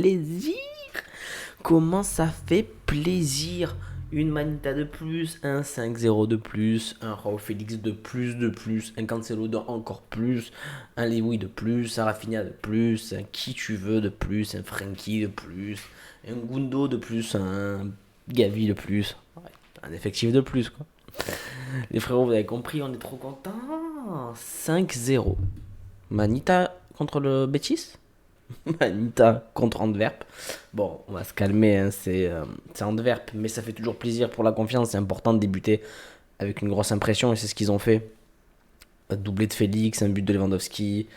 plaisir. Comment ça fait plaisir. Une Manita de plus, un 5-0 de plus, un Raul Félix de plus, un Cancelo de encore plus, un Lewy de plus, un Rafinha de plus, un qui tu veux de plus, un Frenkie de plus, un Gundo de plus, un Gavi de plus. Ouais, un effectif de plus, quoi. Les frérots, vous avez compris, on est trop contents. 5-0. Manita contre le Betis. Manita contre Antwerp. Bon, on va se calmer, hein, c'est Antwerp, mais ça fait toujours plaisir pour la confiance. C'est important de débuter avec une grosse impression et c'est ce qu'ils ont fait. Un doublé de Félix, un but de Lewandowski,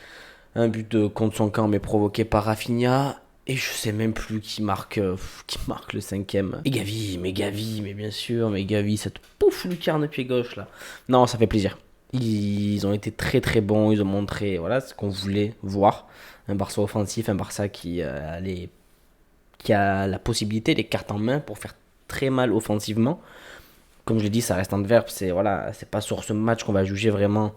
un but contre son camp mais provoqué par Rafinha. Et je sais même plus qui marque le cinquième. Et Gavi, mais bien sûr, mais Gavi, cette pouf lucarne pied gauche là. Non, ça fait plaisir. Ils ont été très très bons, ils ont montré voilà, ce qu'on voulait voir. Un Barça offensif, un Barça qui a la possibilité, les cartes en main pour faire très mal offensivement. Comme je l'ai dit, ça reste Antwerp, c'est pas sur ce match qu'on va juger vraiment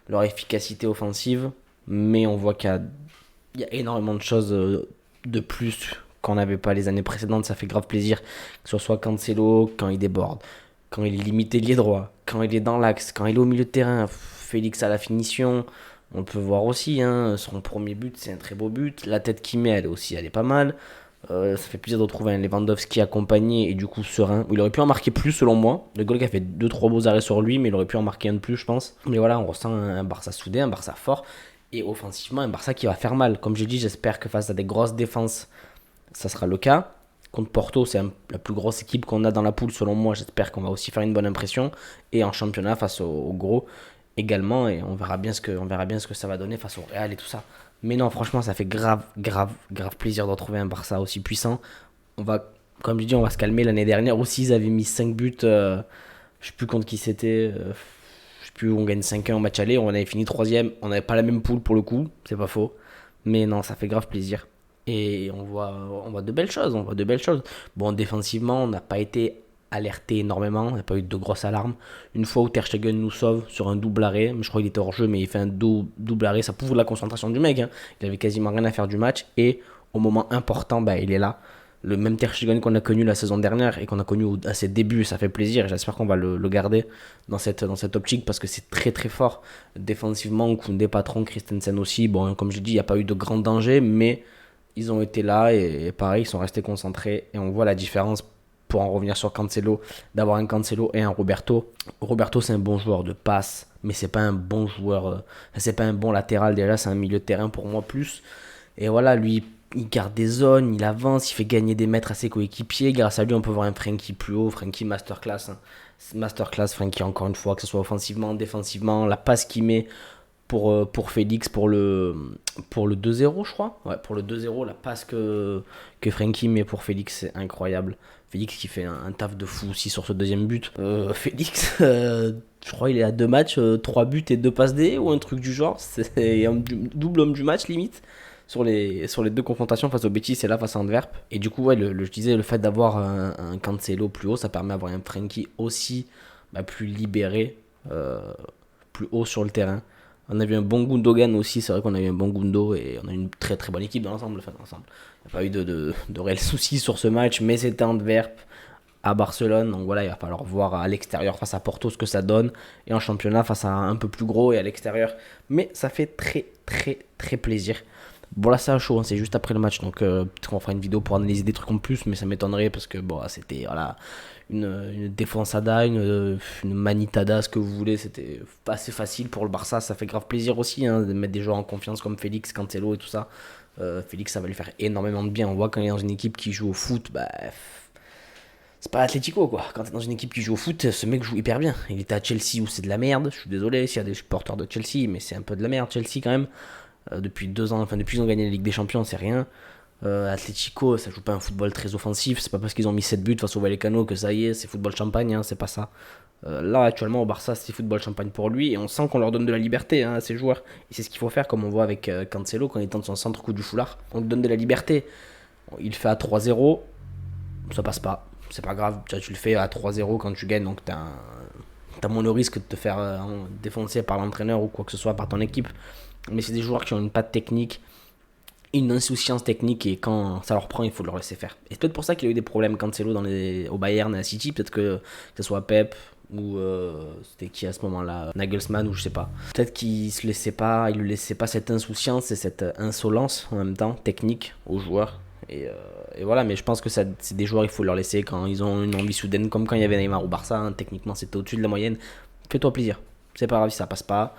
leur efficacité offensive, mais on voit il y a énormément de choses de plus qu'on n'avait pas les années précédentes. Ça fait grave plaisir que ce soit Cancelo quand il déborde, quand il limite l'ailier droit, quand il est dans l'axe, quand il est au milieu de terrain, Félix à la finition. On peut voir aussi, hein, son premier but, c'est un très beau but. La tête qu'il met, elle est pas mal. Ça fait plaisir de retrouver un Lewandowski accompagné et du coup serein. Il aurait pu en marquer plus selon moi. Le goal qui a fait deux trois beaux arrêts sur lui, mais il aurait pu en marquer un de plus, je pense. Mais voilà, on ressent un Barça soudé, un Barça fort. Et offensivement, un Barça qui va faire mal. Comme j'ai dit, j'espère que face à des grosses défenses, ça sera le cas. Contre Porto, c'est la plus grosse équipe qu'on a dans la poule selon moi. J'espère qu'on va aussi faire une bonne impression. Et en championnat face au gros également. Et on verra bien ce que ça va donner face au Real et tout ça. Mais non, franchement, ça fait grave, grave, grave plaisir de retrouver un Barça aussi puissant. Comme je dis, on va se calmer. L'année dernière aussi, ils avaient mis 5 buts. Je sais plus contre qui c'était. Je sais plus, on gagne 5-1 au match aller. On avait fini troisième. On n'avait pas la même poule pour le coup, c'est pas faux. Mais non, ça fait grave plaisir. Et on voit de belles choses. On voit de belles choses. Bon, défensivement, on n'a pas été alerté énormément. On n'a pas eu de grosses alarmes. Une fois où Ter Stegen nous sauve sur un double arrêt, je crois qu'il était hors jeu, mais il fait un double arrêt. Ça prouve la concentration du mec, hein. Il avait quasiment rien à faire du match. Et au moment important, bah, il est là. Le même Ter Stegen qu'on a connu la saison dernière et qu'on a connu à ses débuts, ça fait plaisir. J'espère qu'on va le garder dans cette optique parce que c'est très très fort. Défensivement, Koundé patron, Christensen aussi. Bon, comme je dis, il n'y a pas eu de grand danger, mais ils ont été là et pareil, ils sont restés concentrés. Et on voit la différence pour en revenir sur Cancelo, d'avoir un Cancelo et un Roberto. Roberto, c'est un bon joueur de passe, mais c'est pas un bon joueur, c'est pas un bon latéral déjà, c'est un milieu de terrain pour moi plus. Et voilà, lui, il garde des zones, il avance, il fait gagner des mètres à ses coéquipiers. Grâce à lui, on peut voir un Frenkie plus haut, Frenkie masterclass, hein. Masterclass, Frenkie encore une fois, que ce soit offensivement, défensivement, la passe qu'il met pour Félix pour le 2-0, je crois. Ouais, pour le 2-0, la passe que Frenkie met pour Félix, c'est incroyable. Félix qui fait un taf de fou aussi sur ce deuxième but. Félix, je crois il est à 2 matchs, 3 buts et 2 passes D ou un truc du genre. C'est un double homme du match limite sur les deux confrontations face au Betis et là face à Antwerp. Et du coup, ouais, je disais, le fait d'avoir un Cancelo plus haut, ça permet d'avoir un Frenkie aussi plus libéré, plus haut sur le terrain. On a vu un bon Gundogan aussi, c'est vrai qu'on a eu un bon Gundo et on a eu une très très bonne équipe dans l'ensemble. Enfin, dans l'ensemble. Il n'y a pas eu de réels soucis sur ce match, mais c'était Antwerp à Barcelone, donc voilà, il va falloir voir à l'extérieur face à Porto ce que ça donne, et en championnat face à un peu plus gros et à l'extérieur. Mais ça fait très très très plaisir. Bon là c'est à chaud, hein, c'est juste après le match, donc peut-être qu'on fera une vidéo pour analyser des trucs en plus, mais ça m'étonnerait parce que bon c'était voilà une défensada, une manitada, ce que vous voulez, c'était pas assez facile pour le Barça, ça fait grave plaisir aussi, hein, de mettre des joueurs en confiance comme Félix, Cancelo et tout ça. Félix ça va lui faire énormément de bien, on voit quand il est dans une équipe qui joue au foot, c'est pas Atlético quoi. Quand t'es dans une équipe qui joue au foot, ce mec joue hyper bien. Il était à Chelsea où c'est de la merde. Je suis désolé s'il y a des supporters de Chelsea, mais c'est un peu de la merde Chelsea quand même. Depuis 2 ans, enfin depuis qu'ils ont gagné la Ligue des Champions, c'est rien. Atlético, ça joue pas un football très offensif. C'est pas parce qu'ils ont mis 7 buts face au Vallecano que ça y est, c'est football champagne, hein, c'est pas ça. Là actuellement au Barça, c'est football champagne pour lui et on sent qu'on leur donne de la liberté, hein, à ces joueurs. Et c'est ce qu'il faut faire, comme on voit avec Cancelo quand il tente son centre coup du foulard. On lui donne de la liberté. Il fait à 3-0, ça passe pas. C'est pas grave, tu le fais à 3-0 quand tu gagnes, donc t'as moins le risque de te faire défoncer par l'entraîneur ou quoi que ce soit par ton équipe. Mais c'est des joueurs qui ont une patte technique, une insouciance technique et quand ça leur prend, il faut leur laisser faire. Et c'est peut-être pour ça qu'il a eu des problèmes Cancelo au Bayern et à City. Peut-être que ce soit Pep ou c'était qui à ce moment-là, Nagelsmann ou je sais pas. Peut-être qu'il se laissait pas, il lui laissait pas cette insouciance et cette insolence en même temps technique aux joueurs. Et voilà, mais je pense que c'est des joueurs, il faut leur laisser quand ils ont une envie soudaine, comme quand il y avait Neymar au Barça. Hein, techniquement, c'était au-dessus de la moyenne. Fais-toi plaisir. C'est pas grave si ça passe pas.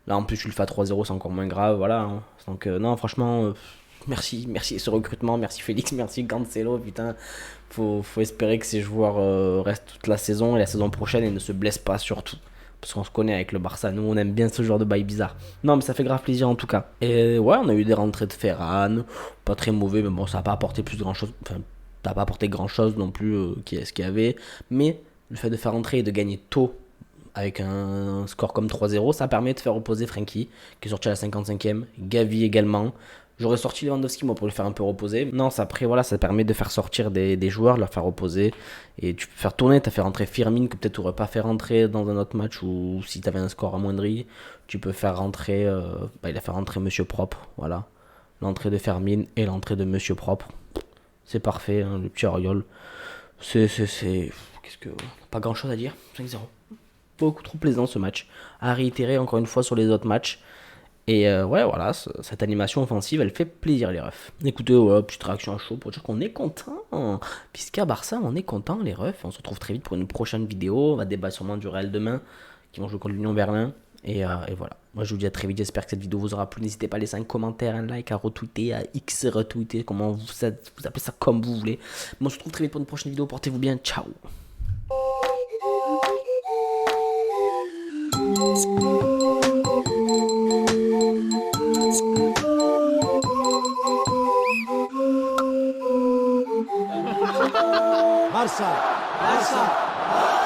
Là, en plus, tu le fais à 3-0, c'est encore moins grave. Voilà. Hein. Donc, non, franchement, merci ce recrutement. Merci Félix, merci Cancelo. Putain, faut espérer que ces joueurs restent toute la saison et la saison prochaine et ne se blessent pas surtout. Parce qu'on se connaît avec le Barça, nous on aime bien ce genre de bail bizarre. Non mais ça fait grave plaisir en tout cas. Et ouais, on a eu des rentrées de Ferran, pas très mauvais, mais bon, ça n'a pas apporté plus de grand chose. Enfin, ça n'a pas apporté grand chose non plus ce qu'il y avait. Mais le fait de faire rentrer et de gagner tôt avec un score comme 3-0, ça permet de faire reposer Frenkie, qui est sorti à la 55e, Gavi également. J'aurais sorti Lewandowski moi pour le faire un peu reposer. Non, ça, après voilà, ça permet de faire sortir des joueurs, de leur faire reposer. Et tu peux faire tourner, tu as fait rentrer Firmine que peut-être tu n'aurais pas fait rentrer dans un autre match ou si tu avais un score amoindri. Tu peux faire rentrer, il a fait rentrer Monsieur Propre, voilà. L'entrée de Firmine et l'entrée de Monsieur Propre. C'est parfait, hein, le petit Auriol. Qu'est-ce que. Pas grand chose à dire, 5-0. Beaucoup trop plaisant ce match. À réitérer encore une fois sur les autres matchs. Et ouais, voilà, cette animation offensive, elle fait plaisir les refs. Écoutez, ouais, petite réaction à chaud pour dire qu'on est content. Puisqu'à Barça, on est content les refs. On se retrouve très vite pour une prochaine vidéo. On va débattre sûrement du Real demain, qui vont jouer contre l'Union Berlin. Et voilà. Moi, je vous dis à très vite. J'espère que cette vidéo vous aura plu. N'hésitez pas à laisser un commentaire, un like, à retweeter, à X retweeter, comment vous appelez ça comme vous voulez. Mais on se retrouve très vite pour une prochaine vidéo. Portez-vous bien. Ciao. Barça, Barça.